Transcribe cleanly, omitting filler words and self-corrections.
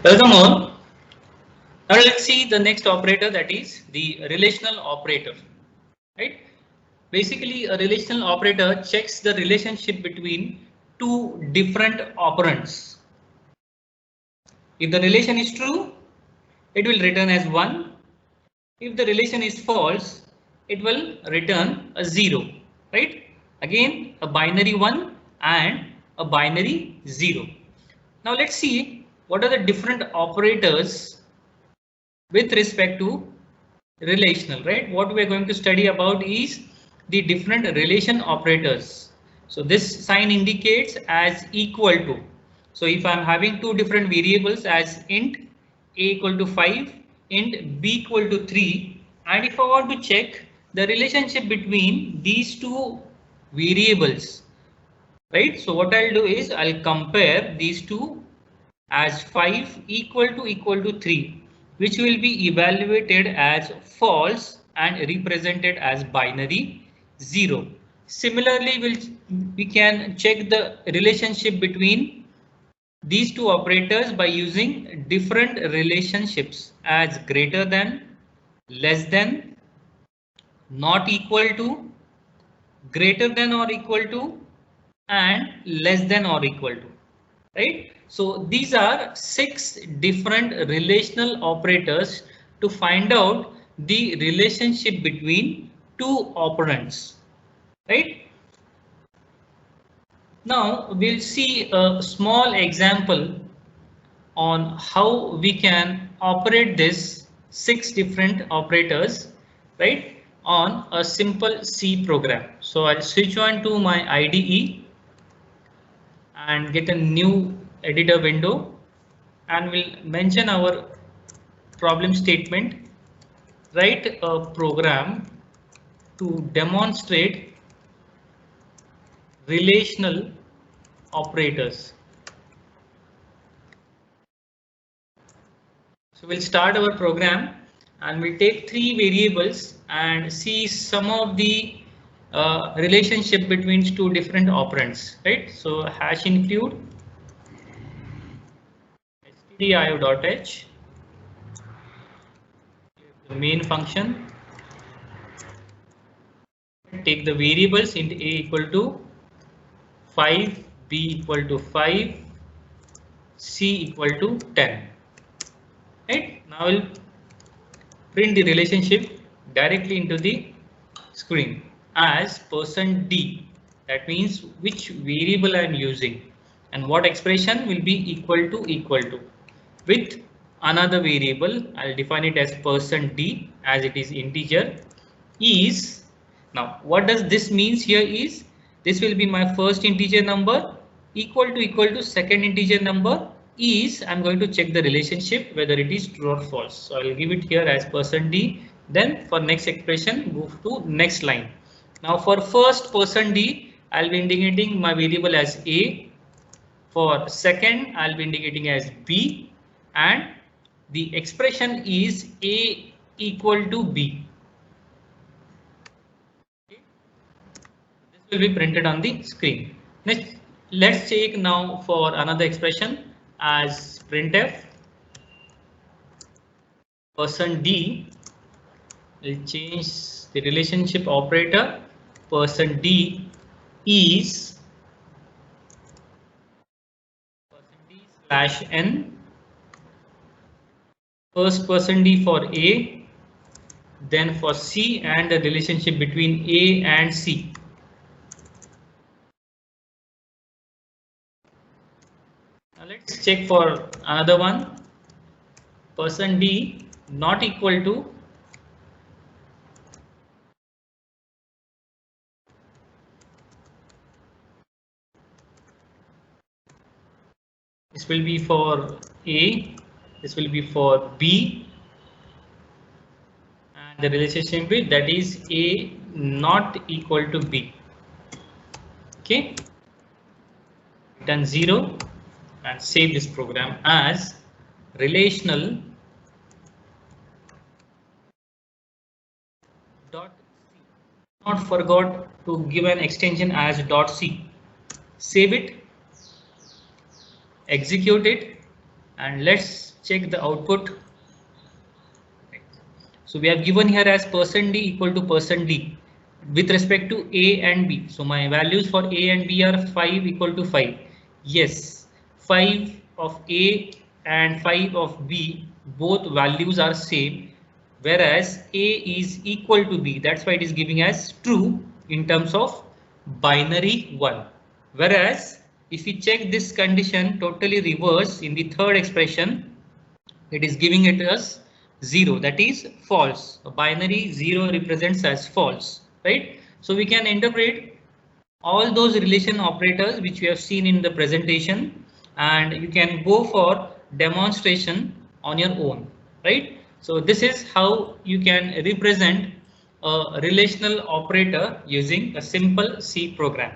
Welcome all. Now let's see the next operator, that is the relational operator. Right? Basically, a relational operator checks the relationship between two different operands. If the relation is true, it will return as 1. If the relation is false, it will return a 0. Right? Again, a binary 1 and a binary 0. Now let's see what are the different operators with respect to relational, right? What we are going to study about is the different relation operators. So this sign indicates as equal to. So if I'm having two different variables as int a equal to 5, int b equal to 3, and if I want to check the relationship between these two variables, right? So what I'll do is I'll compare these two as 5 equal to 3, which will be evaluated as false and represented as binary 0. Similarly, we can check the relationship between these two operators by using different relationships as greater than, less than, not equal to, greater than or equal to, and less than or equal to. Right? So these are 6 different relational operators to find out the relationship between two operands. Right? Now we'll see a small example on how we can operate this 6 different operators, right, on a simple C program. So I'll switch on to my IDE and get a new editor window, and we'll mention our problem statement. Write a program to demonstrate relational operators. So we'll start our program and we'll take 3 variables and see some of the relationship between two different operands, right? So hash include stdio.h, the main function, take the variables int a equal to 5, b equal to 5, c equal to 10. Right? Now we'll print the relationship directly into the screen as %d. That means which variable I am using and what expression will be equal to. With another variable, I'll define it as %d as it is integer is. Now what does this means here is this will be my first integer number equal to second integer number is I'm going to check the relationship whether it is true or false. So I'll give it here as %d. Then for next expression move to next line. Now for first %d I'll be indicating my variable as a. For second I'll be indicating as b, and the expression is a equal to b. Will be printed on the screen. Next, let's check now for another expression as printf %d. We'll change the relationship operator. %d is %d/n. First %d for a, then for c, and the relationship between a and c. Now let's check for another one. %d not equal to this will be for a, this will be for b, and the relationship with that is a not equal to b. Okay, return 0 and save this program as relational dot c. Not forgot to give an extension as dot c. Save it, execute it, and let's check the output. So we have given here as %d equal to %d with respect to A and B. So my values for A and B are 5 equal to 5. Yes, 5 of A and 5 of B, both values are same, whereas A is equal to B. That's why it is giving as true in terms of binary 1. Whereas if we check this condition totally reverse in the third expression, it is giving it as 0, that is false. A binary 0 represents as false, right? So we can interpret all those relation operators which we have seen in the presentation, and you can go for demonstration on your own, right? So this is how you can represent a relational operator using a simple C program.